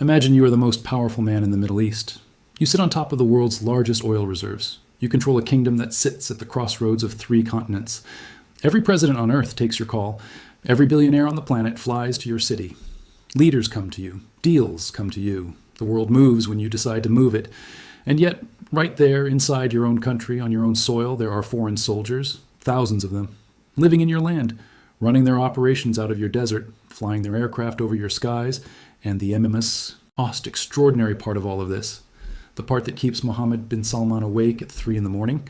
Imagine you are the most powerful man in the Middle East. You sit on top of the world's largest oil reserves. You control a kingdom that sits at the crossroads of 3 continents. Every president on Earth takes your call. Every billionaire on the planet flies to your city. Leaders come to you. Deals come to you. The world moves when you decide to move it. And yet, right there inside your own country, on your own soil, there are foreign soldiers, thousands of them, living in your land, running their operations out of your desert, flying their aircraft over your skies, and the most extraordinary part of all of this, the part that keeps Mohammed bin Salman awake at 3 a.m,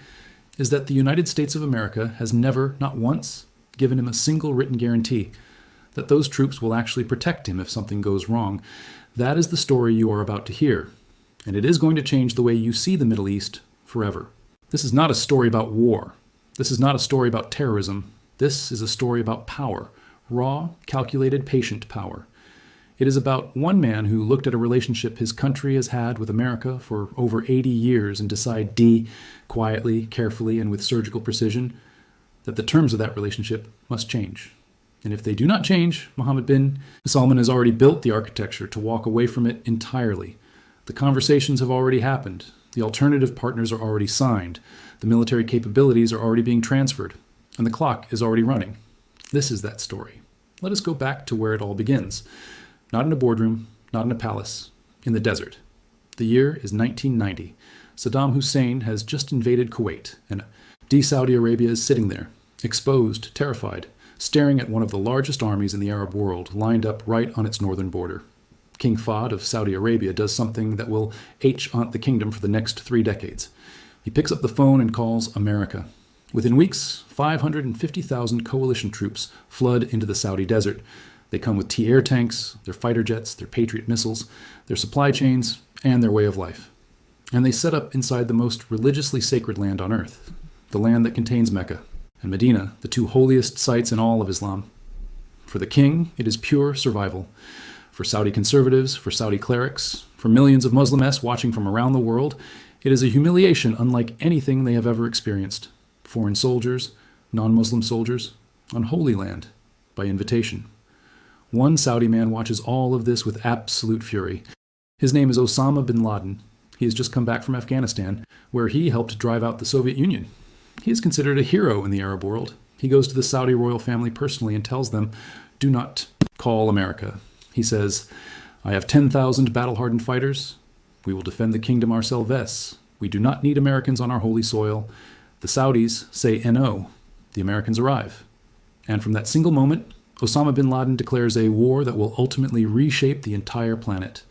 is that the United States of America has never, not once, given him a single written guarantee that those troops will actually protect him if something goes wrong. That is the story you are about to hear, and it is going to change the way you see the Middle East forever. This is not a story about war. This is not a story about terrorism. This is a story about power, raw, calculated, patient power. It is about one man who looked at a relationship his country has had with America for over 80 years and decided quietly, carefully, and with surgical precision, that the terms of that relationship must change. And if they do not change, Mohammed bin Salman has already built the architecture to walk away from it entirely. The conversations have already happened. The alternative partners are already signed. The military capabilities are already being transferred. And the clock is already running. This is that story. Let us go back to where it all begins. Not in a boardroom, not in a palace, in the desert. The year is 1990. Saddam Hussein has just invaded Kuwait, and Saudi Arabia is sitting there, exposed, terrified, staring at one of the largest armies in the Arab world, lined up right on its northern border. King Fahd of Saudi Arabia does something that will H-aunt the kingdom for the next 3 decades. He picks up the phone and calls America. Within weeks, 550,000 coalition troops flood into the Saudi desert. They come with T-air tanks, their fighter jets, their Patriot missiles, their supply chains, and their way of life. And they set up inside the most religiously sacred land on earth, the land that contains Mecca and Medina, the 2 holiest sites in all of Islam. For the king, it is pure survival. For Saudi conservatives, for Saudi clerics, for millions of Muslims watching from around the world, it is a humiliation unlike anything they have ever experienced. Foreign soldiers, non-Muslim soldiers, on holy land, by invitation. One Saudi man watches all of this with absolute fury. His name is Osama bin Laden. He has just come back from Afghanistan, where he helped drive out the Soviet Union. He is considered a hero in the Arab world. He goes to the Saudi royal family personally and tells them, "Do not call America." He says, "I have 10,000 battle-hardened fighters. We will defend the kingdom ourselves. We do not need Americans on our holy soil. The Saudis say NO. The Americans arrive." And from that single moment, Osama bin Laden declares a war that will ultimately reshape the entire planet.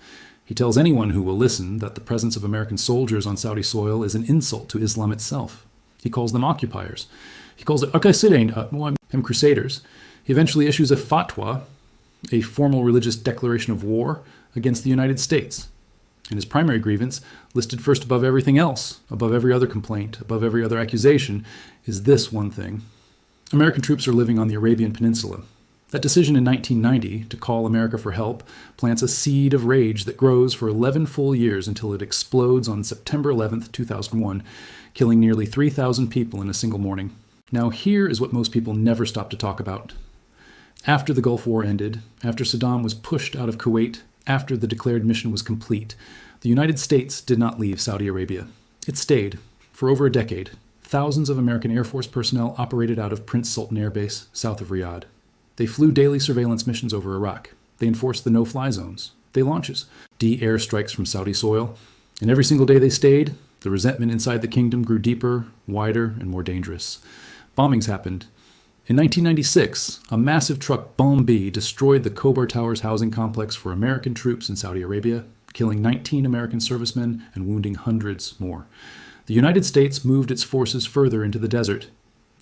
He tells anyone who will listen that the presence of American soldiers on Saudi soil is an insult to Islam itself. He calls them occupiers. He calls it crusaders. He eventually issues a fatwa, a formal religious declaration of war against the United States. And his primary grievance, listed first above everything else, above every other complaint, above every other accusation, is this one thing. American troops are living on the Arabian Peninsula. That decision in 1990 to call America for help plants a seed of rage that grows for 11 full years until it explodes on September 11th, 2001, killing nearly 3,000 people in a single morning. Now here is what most people never stop to talk about. After the Gulf War ended, after Saddam was pushed out of Kuwait, after the declared mission was complete, the United States did not leave Saudi Arabia. It stayed for over a decade. Thousands of American Air Force personnel operated out of Prince Sultan Air Base, south of Riyadh. They flew daily surveillance missions over Iraq. They enforced the no-fly zones. They launches air strikes from Saudi soil. And every single day they stayed, the resentment inside the kingdom grew deeper, wider, and more dangerous. Bombings happened. In 1996, a massive truck bomb destroyed the Khobar Towers housing complex for American troops in Saudi Arabia, killing 19 American servicemen and wounding hundreds more. The United States moved its forces further into the desert.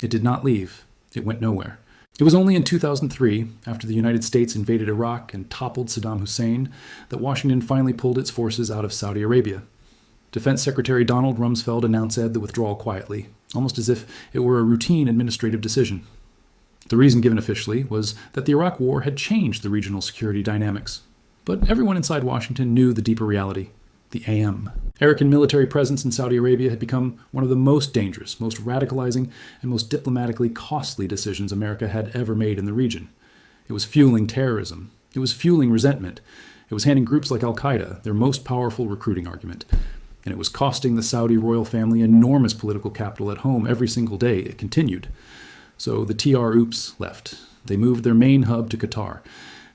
It did not leave. It went nowhere. It was only in 2003, after the United States invaded Iraq and toppled Saddam Hussein, that Washington finally pulled its forces out of Saudi Arabia. Defense Secretary Donald Rumsfeld announced the withdrawal quietly, almost as if it were a routine administrative decision. The reason given officially was that the Iraq War had changed the regional security dynamics. But everyone inside Washington knew the deeper reality, the AM. American military presence in Saudi Arabia had become one of the most dangerous, most radicalizing, and most diplomatically costly decisions America had ever made in the region. It was fueling terrorism. It was fueling resentment. It was handing groups like Al-Qaeda their most powerful recruiting argument. And it was costing the Saudi royal family enormous political capital at home every single day it continued. So the TR Oops left. They moved their main hub to Qatar.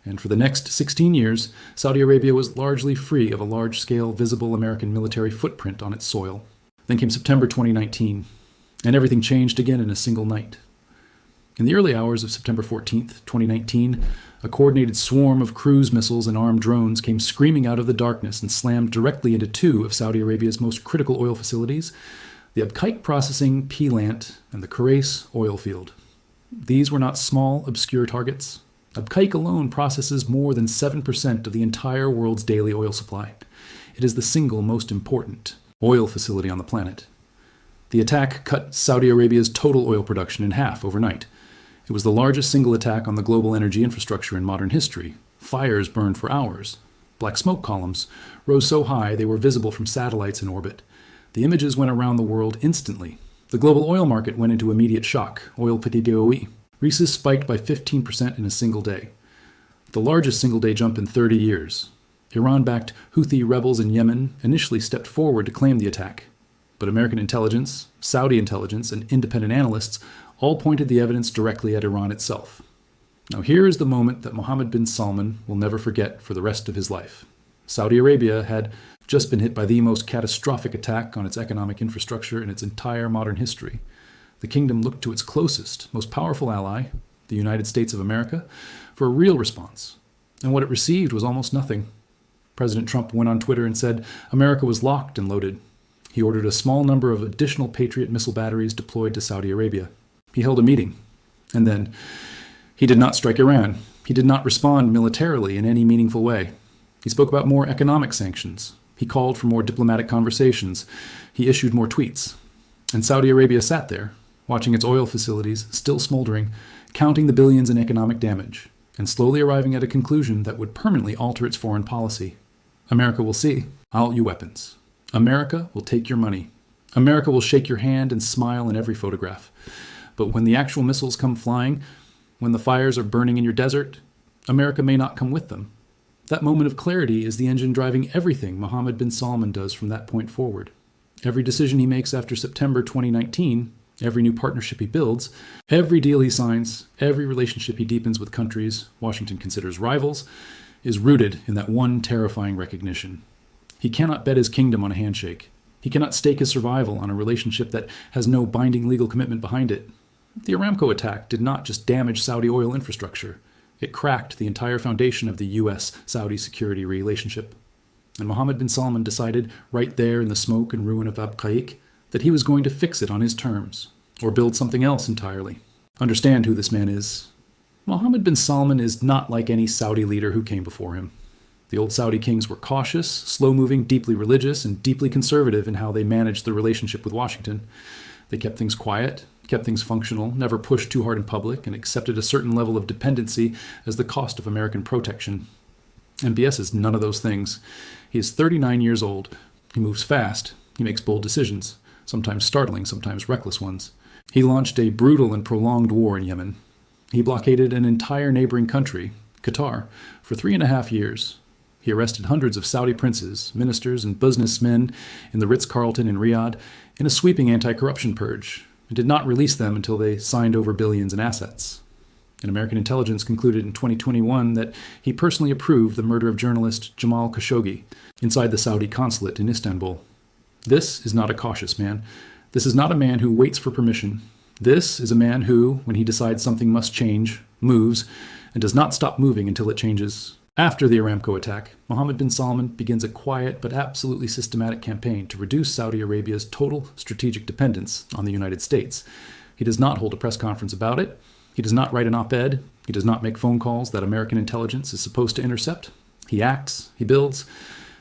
And for the next 16 years, Saudi Arabia was largely free of a large-scale, visible American military footprint on its soil. Then came September 2019, and everything changed again in a single night. In the early hours of September 14th, 2019, a coordinated swarm of cruise missiles and armed drones came screaming out of the darkness and slammed directly into two of Saudi Arabia's most critical oil facilities, the Abqaiq processing plant and the Khurais oil field. These were not small, obscure targets. Abqaiq alone processes more than 7% of the entire world's daily oil supply. It is the single most important oil facility on the planet. The attack cut Saudi Arabia's total oil production in half overnight. It was the largest single attack on the global energy infrastructure in modern history. Fires burned for hours. Black smoke columns rose so high they were visible from satellites in orbit. The images went around the world instantly. The global oil market went into immediate shock. Oil petit DOE. Crises spiked by 15% in a single day. The largest single-day jump in 30 years. Iran-backed Houthi rebels in Yemen initially stepped forward to claim the attack. But American intelligence, Saudi intelligence, and independent analysts all pointed the evidence directly at Iran itself. Now here is the moment that Mohammed bin Salman will never forget for the rest of his life. Saudi Arabia had just been hit by the most catastrophic attack on its economic infrastructure in its entire modern history. The kingdom looked to its closest, most powerful ally, the United States of America, for a real response. And what it received was almost nothing. President Trump went on Twitter and said America was locked and loaded. He ordered a small number of additional Patriot missile batteries deployed to Saudi Arabia. He held a meeting. And then he did not strike Iran. He did not respond militarily in any meaningful way. He spoke about more economic sanctions. He called for more diplomatic conversations. He issued more tweets. And Saudi Arabia sat there, watching its oil facilities still smoldering, counting the billions in economic damage, and slowly arriving at a conclusion that would permanently alter its foreign policy. America will see. I'll you weapons. America will take your money. America will shake your hand and smile in every photograph. But when the actual missiles come flying, when the fires are burning in your desert, America may not come with them. That moment of clarity is the engine driving everything Mohammed bin Salman does from that point forward. Every decision he makes after September 2019, every new partnership he builds, every deal he signs, every relationship he deepens with countries Washington considers rivals, is rooted in that one terrifying recognition. He cannot bet his kingdom on a handshake. He cannot stake his survival on a relationship that has no binding legal commitment behind it. The Aramco attack did not just damage Saudi oil infrastructure. It cracked the entire foundation of the U.S.-Saudi security relationship. And Mohammed bin Salman decided, right there in the smoke and ruin of Abqaiq, that he was going to fix it on his terms, or build something else entirely. Understand who this man is. Mohammed bin Salman is not like any Saudi leader who came before him. The old Saudi kings were cautious, slow-moving, deeply religious, and deeply conservative in how they managed the relationship with Washington. They kept things quiet, kept things functional, never pushed too hard in public, and accepted a certain level of dependency as the cost of American protection. MBS is none of those things. He is 39 years old. He moves fast. He makes bold decisions, sometimes startling, sometimes reckless ones. He launched a brutal and prolonged war in Yemen. He blockaded an entire neighboring country, Qatar, for 3.5 years. He arrested hundreds of Saudi princes, ministers, and businessmen in the Ritz-Carlton in Riyadh in a sweeping anti-corruption purge, and did not release them until they signed over billions in assets. And American intelligence concluded in 2021 that he personally approved the murder of journalist Jamal Khashoggi inside the Saudi consulate in Istanbul. This is not a cautious man. This is not a man who waits for permission. This is a man who, when he decides something must change, moves, and does not stop moving until it changes. After the Aramco attack, Mohammed bin Salman begins a quiet but absolutely systematic campaign to reduce Saudi Arabia's total strategic dependence on the United States. He does not hold a press conference about it. He does not write an op-ed. He does not make phone calls that American intelligence is supposed to intercept. He acts, he builds,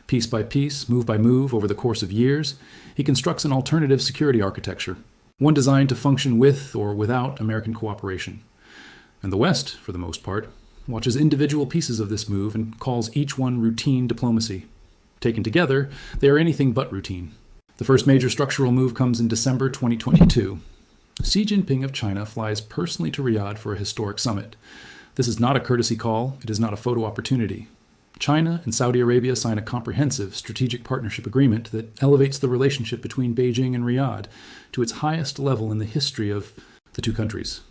piece by piece, move by move, over the course of years. He constructs an alternative security architecture, one designed to function with or without American cooperation. And the West, for the most part, watches individual pieces of this move and calls each one routine diplomacy. Taken together, they are anything but routine. The first major structural move comes in December 2022. Xi Jinping of China flies personally to Riyadh for a historic summit. This is not a courtesy call. It is not a photo opportunity. China and Saudi Arabia sign a comprehensive strategic partnership agreement that elevates the relationship between Beijing and Riyadh to its highest level in the history of the two countries.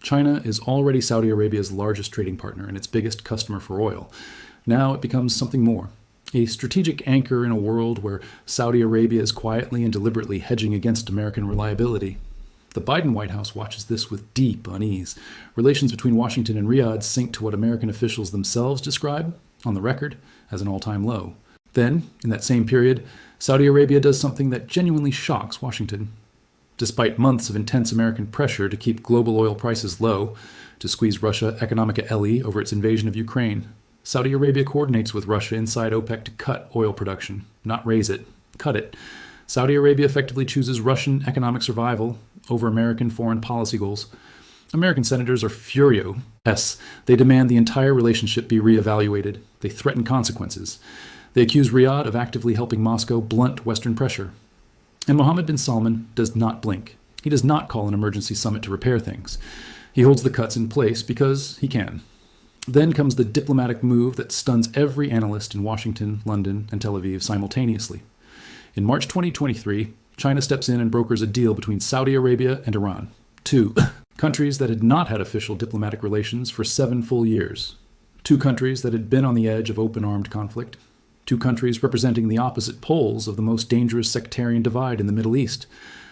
China is already Saudi Arabia's largest trading partner and its biggest customer for oil. Now it becomes something more, a strategic anchor in a world where Saudi Arabia is quietly and deliberately hedging against American reliability. The Biden White House watches this with deep unease. Relations between Washington and Riyadh sink to what American officials themselves describe, on the record, as an all-time low. Then, in that same period, Saudi Arabia does something that genuinely shocks Washington. Despite months of intense American pressure to keep global oil prices low, to squeeze Russia economica LE over its invasion of Ukraine, Saudi Arabia coordinates with Russia inside OPEC to cut oil production, not raise it, cut it. Saudi Arabia effectively chooses Russian economic survival over American foreign policy goals. American senators are furious. They demand the entire relationship be reevaluated. They threaten consequences. They accuse Riyadh of actively helping Moscow blunt Western pressure. And Mohammed bin Salman does not blink. He does not call an emergency summit to repair things. He holds the cuts in place because he can. Then comes the diplomatic move that stuns every analyst in Washington, London, and Tel Aviv simultaneously. In March 2023, China steps in and brokers a deal between Saudi Arabia and Iran, two countries that had not had official diplomatic relations for 7 full years, two countries that had been on the edge of open armed conflict, two countries representing the opposite poles of the most dangerous sectarian divide in the Middle East.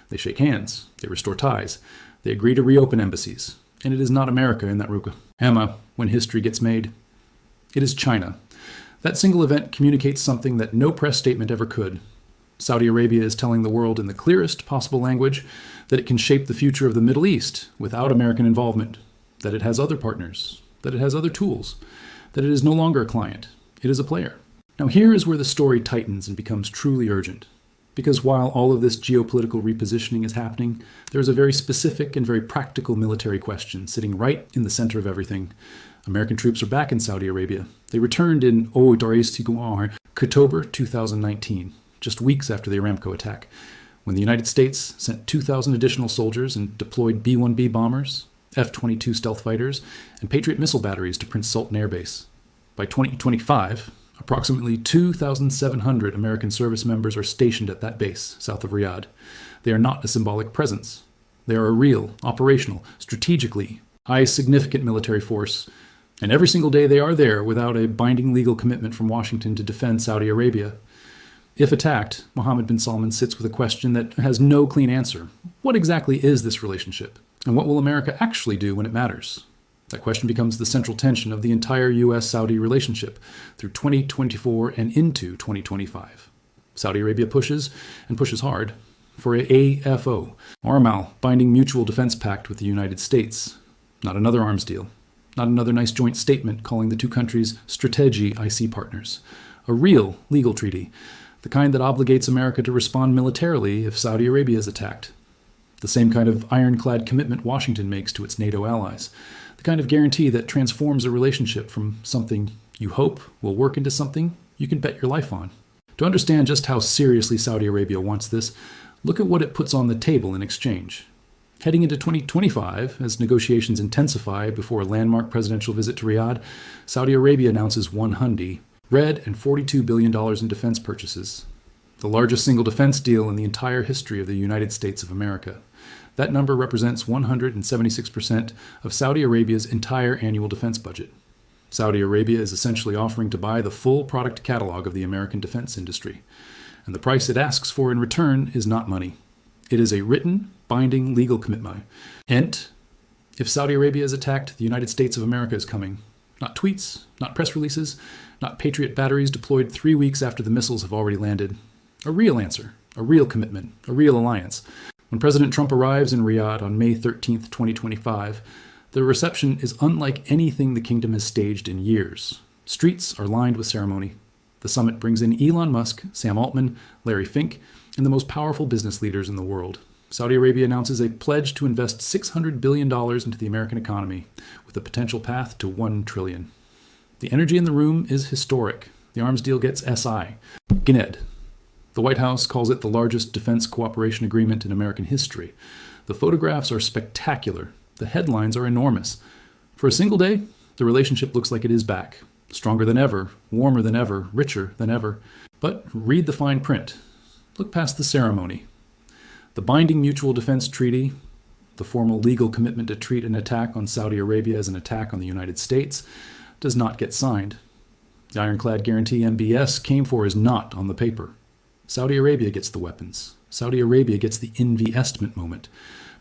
They shake hands, they restore ties, they agree to reopen embassies. And it is not America in that ruka. Emma, when history gets made. It is China. That single event communicates something that no press statement ever could. Saudi Arabia is telling the world in the clearest possible language that it can shape the future of the Middle East without American involvement, that it has other partners, that it has other tools, that it is no longer a client, it is a player. Now here is where the story tightens and becomes truly urgent. Because while all of this geopolitical repositioning is happening, there is a very specific and very practical military question sitting right in the center of everything. American troops are back in Saudi Arabia. They returned in October 2019, just weeks after the Aramco attack, when the United States sent 2,000 additional soldiers and deployed B-1B bombers, F-22 stealth fighters, and Patriot missile batteries to Prince Sultan Air Base. By 2025, approximately 2,700 American service members are stationed at that base, south of Riyadh. They are not a symbolic presence. They are a real, operational, strategically, high significant military force, and every single day they are there without a binding legal commitment from Washington to defend Saudi Arabia. If attacked, Mohammed bin Salman sits with a question that has no clean answer. What exactly is this relationship? And what will America actually do when it matters? That question becomes the central tension of the entire U.S.-Saudi relationship through 2024 and into 2025. Saudi Arabia pushes, and pushes hard, for a AFO, Armal, binding mutual defense pact with the United States. Not another arms deal. Not another nice joint statement calling the two countries strategy IC partners. A real legal treaty, the kind that obligates America to respond militarily if Saudi Arabia is attacked. The same kind of ironclad commitment Washington makes to its NATO allies. The kind of guarantee that transforms a relationship from something you hope will work into something you can bet your life on. To understand just how seriously Saudi Arabia wants this, look at what it puts on the table in exchange. Heading into 2025, as negotiations intensify before a landmark presidential visit to Riyadh, Saudi Arabia announces one hundi, red, and $42 billion in defense purchases. The largest single defense deal in the entire history of the United States of America. That number represents 176% of Saudi Arabia's entire annual defense budget. Saudi Arabia is essentially offering to buy the full product catalog of the American defense industry. And the price it asks for in return is not money. It is a written, binding legal commitment. And if Saudi Arabia is attacked, the United States of America is coming. Not tweets, not press releases, not Patriot batteries deployed 3 weeks after the missiles have already landed. A real answer, a real commitment, a real alliance. When President Trump arrives in Riyadh on May 13, 2025, the reception is unlike anything the kingdom has staged in years. Streets are lined with ceremony. The summit brings in Elon Musk, Sam Altman, Larry Fink, and the most powerful business leaders in the world. Saudi Arabia announces a pledge to invest $600 billion into the American economy, with a potential path to $1 trillion. The energy in the room is historic. The arms deal gets SI. Gned. The White House calls it the largest defense cooperation agreement in American history. The photographs are spectacular. The headlines are enormous. For a single day, the relationship looks like it is back. Stronger than ever, warmer than ever, richer than ever. But read the fine print. Look past the ceremony. The binding mutual defense treaty, the formal legal commitment to treat an attack on Saudi Arabia as an attack on the United States, does not get signed. The ironclad guarantee MBS came for is not on the paper. Saudi Arabia gets the weapons. Saudi Arabia gets the investment moment.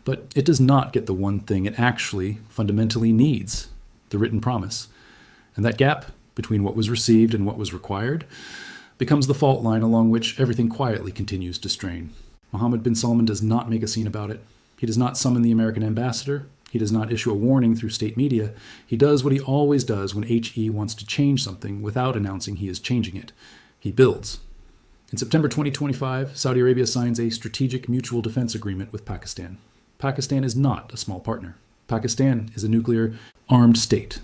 But it does not get the one thing it actually fundamentally needs, the written promise. And that gap between what was received and what was required becomes the fault line along which everything quietly continues to strain. Mohammed bin Salman does not make a scene about it. He does not summon the American ambassador. He does not issue a warning through state media. He does what he always does when HE wants to change something without announcing he is changing it. He builds. In September 2025, Saudi Arabia signs a strategic mutual defense agreement with Pakistan. Pakistan is not a small partner. Pakistan is a nuclear armed state.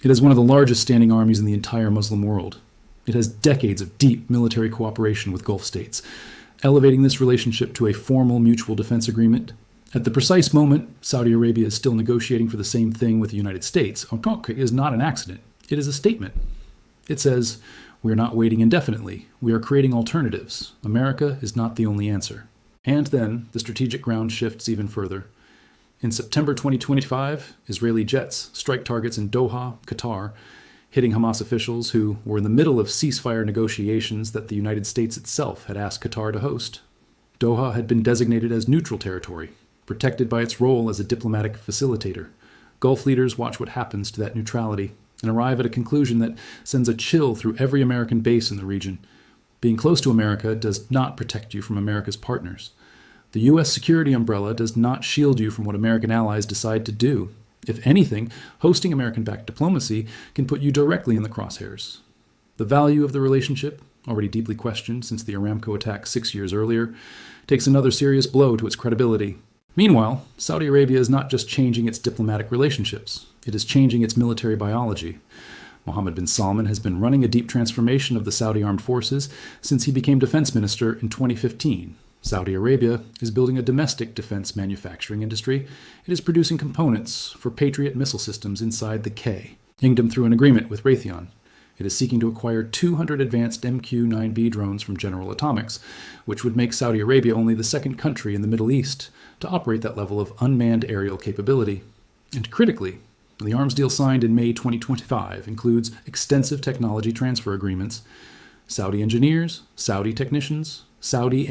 It has one of the largest standing armies in the entire Muslim world. It has decades of deep military cooperation with Gulf states, elevating this relationship to a formal mutual defense agreement. At the precise moment Saudi Arabia is still negotiating for the same thing with the United States, Abqaiq is not an accident. It is a statement. It says, "We are not waiting indefinitely. We are creating alternatives. America is not the only answer." And then the strategic ground shifts even further. In September 2025, Israeli jets strike targets in Doha, Qatar, hitting Hamas officials who were in the middle of ceasefire negotiations that the United States itself had asked Qatar to host. Doha had been designated as neutral territory, protected by its role as a diplomatic facilitator. Gulf leaders watch what happens to that neutrality and arrive at a conclusion that sends a chill through every American base in the region. Being close to America does not protect you from America's partners. The U.S. security umbrella does not shield you from what American allies decide to do. If anything, hosting American-backed diplomacy can put you directly in the crosshairs. The value of the relationship, already deeply questioned since the Aramco attack 6 years earlier, takes another serious blow to its credibility. Meanwhile, Saudi Arabia is not just changing its diplomatic relationships, it is changing its military biology. Mohammed bin Salman has been running a deep transformation of the Saudi armed forces since he became defense minister in 2015. Saudi Arabia is building a domestic defense manufacturing industry. It is producing components for Patriot missile systems inside the K, kingdom through an agreement with Raytheon. It is seeking to acquire 200 advanced MQ-9B drones from General Atomics, which would make Saudi Arabia only the second country in the Middle East to operate that level of unmanned aerial capability. And critically, the arms deal signed in May 2025 includes extensive technology transfer agreements. Saudi engineers, Saudi technicians, Saudi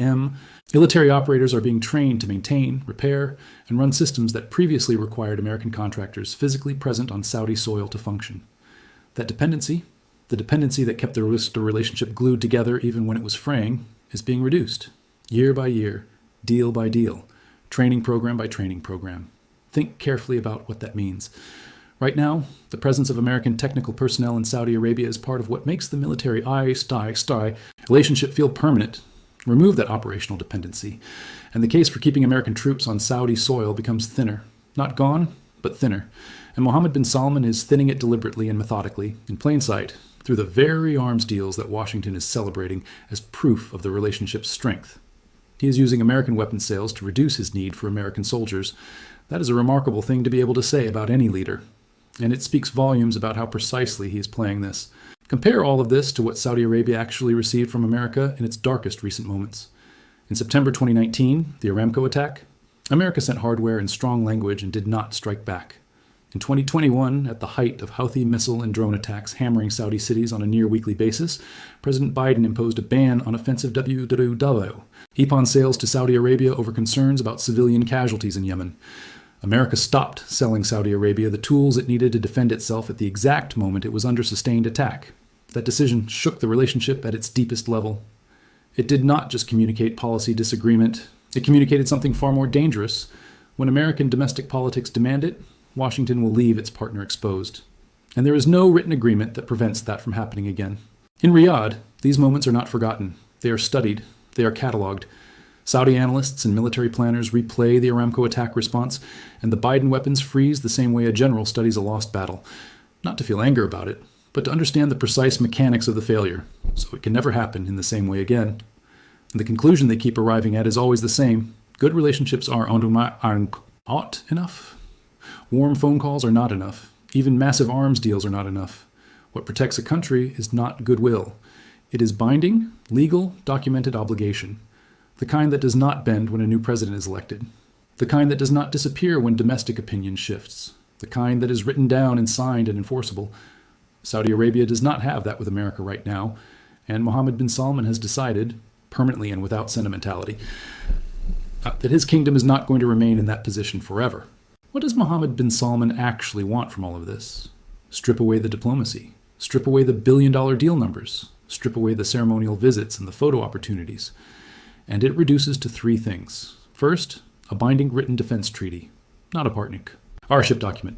military operators are being trained to maintain, repair, and run systems that previously required American contractors physically present on Saudi soil to function. That dependency, the dependency that kept the relationship glued together even when it was fraying, is being reduced, year by year, deal by deal, training program by training program. Think carefully about what that means. Right now, the presence of American technical personnel in Saudi Arabia is part of what makes the military relationship feel permanent. Remove that operational dependency, and the case for keeping American troops on Saudi soil becomes thinner. Not gone, but thinner. And Mohammed bin Salman is thinning it deliberately and methodically, in plain sight, through the very arms deals that Washington is celebrating as proof of the relationship's strength. He is using American weapons sales to reduce his need for American soldiers. That is a remarkable thing to be able to say about any leader. And it speaks volumes about how precisely he is playing this. Compare all of this to what Saudi Arabia actually received from America in its darkest recent moments. In September 2019, the Aramco attack, America sent hardware in strong language and did not strike back. In 2021, at the height of Houthi missile and drone attacks hammering Saudi cities on a near-weekly basis, President Biden imposed a ban on offensive withdrawal, EPON sales to Saudi Arabia over concerns about civilian casualties in Yemen. America stopped selling Saudi Arabia the tools it needed to defend itself at the exact moment it was under sustained attack. That decision shook the relationship at its deepest level. It did not just communicate policy disagreement. It communicated something far more dangerous. When American domestic politics demand it, Washington will leave its partner exposed. And there is no written agreement that prevents that from happening again. In Riyadh, these moments are not forgotten. They are studied. They are cataloged. Saudi analysts and military planners replay the Aramco attack response, and the Biden weapons freeze the same way a general studies a lost battle. Not to feel anger about it, but to understand the precise mechanics of the failure, so it can never happen in the same way again. And the conclusion they keep arriving at is always the same. Good relationships aren't enough. Warm phone calls are not enough. Even massive arms deals are not enough. What protects a country is not goodwill. It is binding, legal, documented obligation. The kind that does not bend when a new president is elected. The kind that does not disappear when domestic opinion shifts. The kind that is written down and signed and enforceable. Saudi Arabia does not have that with America right now, and Mohammed bin Salman has decided, permanently and without sentimentality, that his kingdom is not going to remain in that position forever. What does Mohammed bin Salman actually want from all of this? Strip away the diplomacy. Strip away the billion-dollar deal numbers. Strip away the ceremonial visits and the photo opportunities. And it reduces to three things. First, a binding written defense treaty, not a partnik. Our ship document,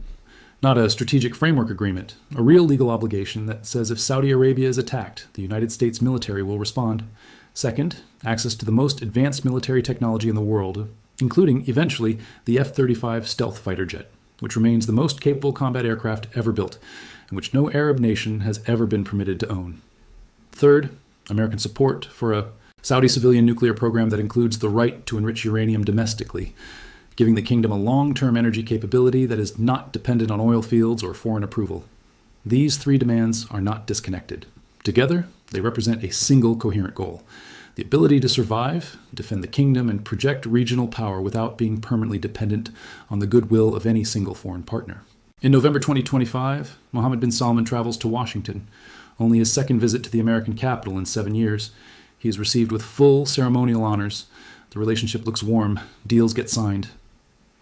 not a strategic framework agreement, a real legal obligation that says if Saudi Arabia is attacked, the United States military will respond. Second, access to the most advanced military technology in the world, including, eventually, the F-35 stealth fighter jet, which remains the most capable combat aircraft ever built, and which no Arab nation has ever been permitted to own. Third, American support for a Saudi civilian nuclear program that includes the right to enrich uranium domestically, giving the kingdom a long-term energy capability that is not dependent on oil fields or foreign approval. These three demands are not disconnected. Together, they represent a single coherent goal: the ability to survive, defend the kingdom, and project regional power without being permanently dependent on the goodwill of any single foreign partner. In November 2025, Mohammed bin Salman travels to Washington, only his second visit to the American capital in 7 years. He is received with full ceremonial honors. The relationship looks warm. Deals get signed.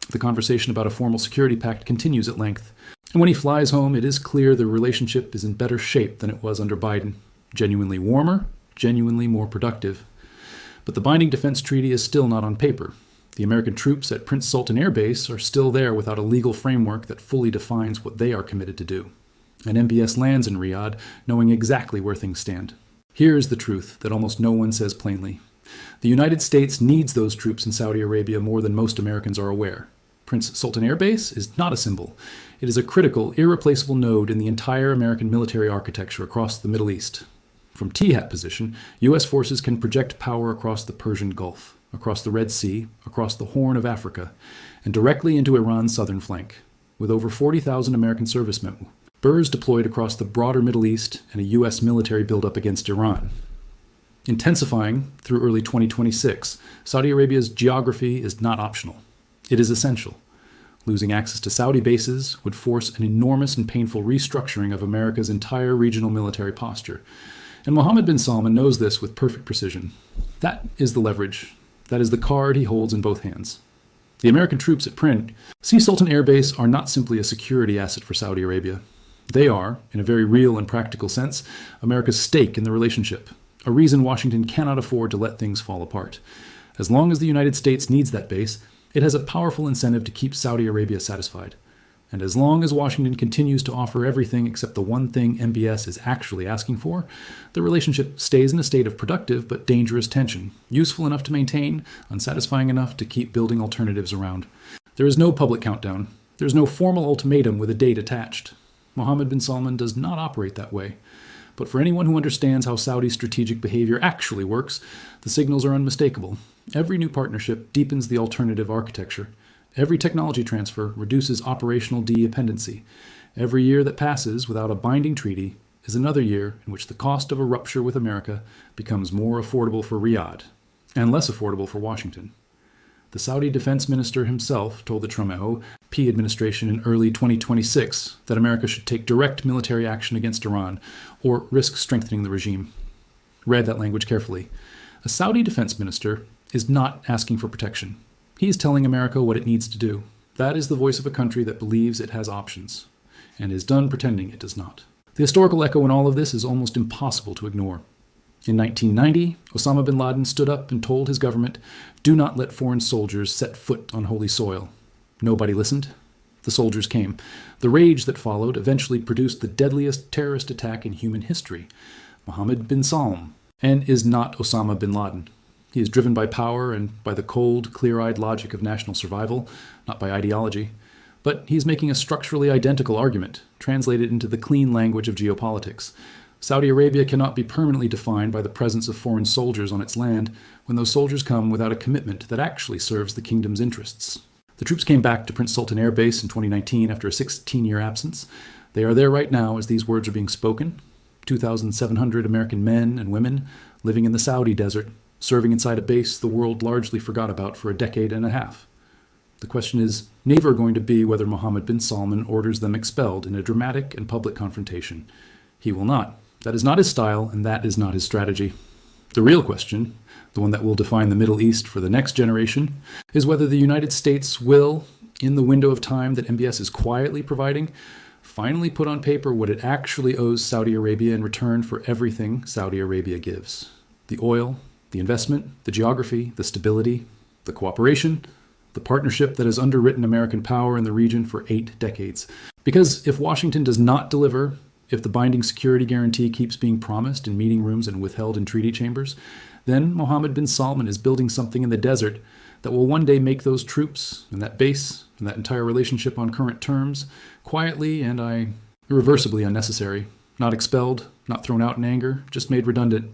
The conversation about a formal security pact continues at length. And when he flies home, it is clear the relationship is in better shape than it was under Biden. Genuinely warmer, genuinely more productive. But the binding defense treaty is still not on paper. The American troops at Prince Sultan Air Base are still there without a legal framework that fully defines what they are committed to do. And MBS lands in Riyadh knowing exactly where things stand. Here is the truth that almost no one says plainly. The United States needs those troops in Saudi Arabia more than most Americans are aware. Prince Sultan Air Base is not a symbol. It is a critical, irreplaceable node in the entire American military architecture across the Middle East. From T-hat position, U.S. forces can project power across the Persian Gulf, across the Red Sea, across the Horn of Africa, and directly into Iran's southern flank. With over 40,000 American servicemen, Burrs deployed across the broader Middle East and a U.S. military buildup against Iran. Intensifying through early 2026, Saudi Arabia's geography is not optional. It is essential. Losing access to Saudi bases would force an enormous and painful restructuring of America's entire regional military posture. And Mohammed bin Salman knows this with perfect precision. That is the leverage. That is the card he holds in both hands. The American troops at Prince Sultan Air Base are not simply a security asset for Saudi Arabia. They are, in a very real and practical sense, America's stake in the relationship, a reason Washington cannot afford to let things fall apart. As long as the United States needs that base, it has a powerful incentive to keep Saudi Arabia satisfied. And as long as Washington continues to offer everything except the one thing MBS is actually asking for, the relationship stays in a state of productive but dangerous tension, useful enough to maintain, unsatisfying enough to keep building alternatives around. There is no public countdown. There is no formal ultimatum with a date attached. Mohammed bin Salman does not operate that way. But for anyone who understands how Saudi's strategic behavior actually works, the signals are unmistakable. Every new partnership deepens the alternative architecture. Every technology transfer reduces operational dependency. Every year that passes without a binding treaty is another year in which the cost of a rupture with America becomes more affordable for Riyadh and less affordable for Washington. The Saudi defense minister himself told the Trump P administration in early 2026 that America should take direct military action against Iran or risk strengthening the regime. Read that language carefully. A Saudi defense minister is not asking for protection. He is telling America what it needs to do. That is the voice of a country that believes it has options and is done pretending it does not. The historical echo in all of this is almost impossible to ignore. In 1990, Osama bin Laden stood up and told his government, "Do not let foreign soldiers set foot on holy soil." Nobody listened. The soldiers came. The rage that followed eventually produced the deadliest terrorist attack in human history. Mohammed bin Salman, and is not Osama bin Laden. He is driven by power and by the cold, clear-eyed logic of national survival, not by ideology. But he is making a structurally identical argument, translated into the clean language of geopolitics. Saudi Arabia cannot be permanently defined by the presence of foreign soldiers on its land when those soldiers come without a commitment that actually serves the kingdom's interests. The troops came back to Prince Sultan Air Base in 2019 after a 16-year absence. They are there right now as these words are being spoken. 2,700 American men and women living in the Saudi desert, serving inside a base the world largely forgot about for a decade and a half. The question is never going to be whether Mohammed bin Salman orders them expelled in a dramatic and public confrontation. He will not. That is not his style, and that is not his strategy. The real question, the one that will define the Middle East for the next generation, is whether the United States will, in the window of time that MBS is quietly providing, finally put on paper what it actually owes Saudi Arabia in return for everything Saudi Arabia gives. The oil, the investment, the geography, the stability, the cooperation, the partnership that has underwritten American power in the region for 8 decades. Because if Washington does not deliver, if the binding security guarantee keeps being promised in meeting rooms and withheld in treaty chambers, then Mohammed bin Salman is building something in the desert that will one day make those troops and that base and that entire relationship on current terms quietly and irreversibly unnecessary, not expelled, not thrown out in anger, just made redundant,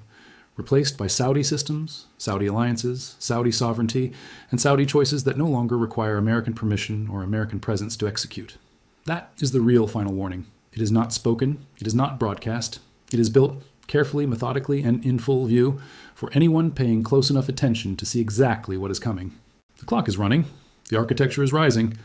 replaced by Saudi systems, Saudi alliances, Saudi sovereignty, and Saudi choices that no longer require American permission or American presence to execute. That is the real final warning. It is not spoken, it is not broadcast, it is built carefully, methodically, and in full view for anyone paying close enough attention to see exactly what is coming. The clock is running, the architecture is rising,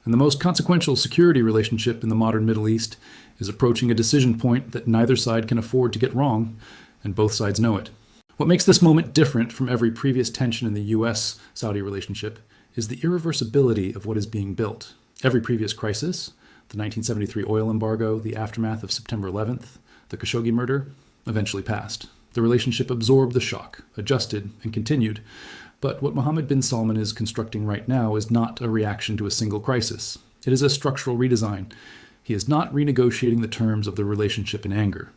and the most consequential security relationship in the modern Middle East is approaching a decision point that neither side can afford to get wrong, and both sides know it. What makes this moment different from every previous tension in the US-Saudi relationship is the irreversibility of what is being built. Every previous crisis, the 1973 oil embargo, the aftermath of September 11th, the Khashoggi murder, eventually passed. The relationship absorbed the shock, adjusted, and continued. But what Mohammed bin Salman is constructing right now is not a reaction to a single crisis. It is a structural redesign. He is not renegotiating the terms of the relationship in anger.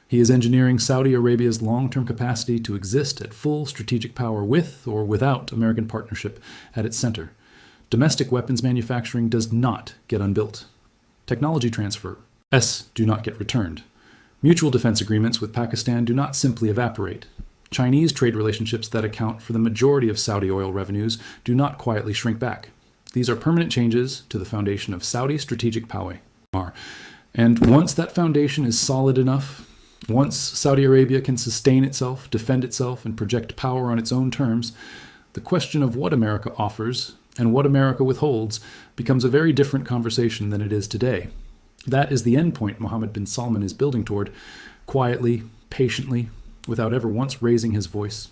He is engineering Saudi Arabia's long-term capacity to exist at full strategic power with or without American partnership at its center. Domestic weapons manufacturing does not get unbuilt. Technology transfer, do not get returned. Mutual defense agreements with Pakistan do not simply evaporate. Chinese trade relationships that account for the majority of Saudi oil revenues do not quietly shrink back. These are permanent changes to the foundation of Saudi strategic power. And once that foundation is solid enough, once Saudi Arabia can sustain itself, defend itself, and project power on its own terms, the question of what America offers and what America withholds becomes a very different conversation than it is today. That is the endpoint Mohammed bin Salman is building toward, quietly, patiently, without ever once raising his voice,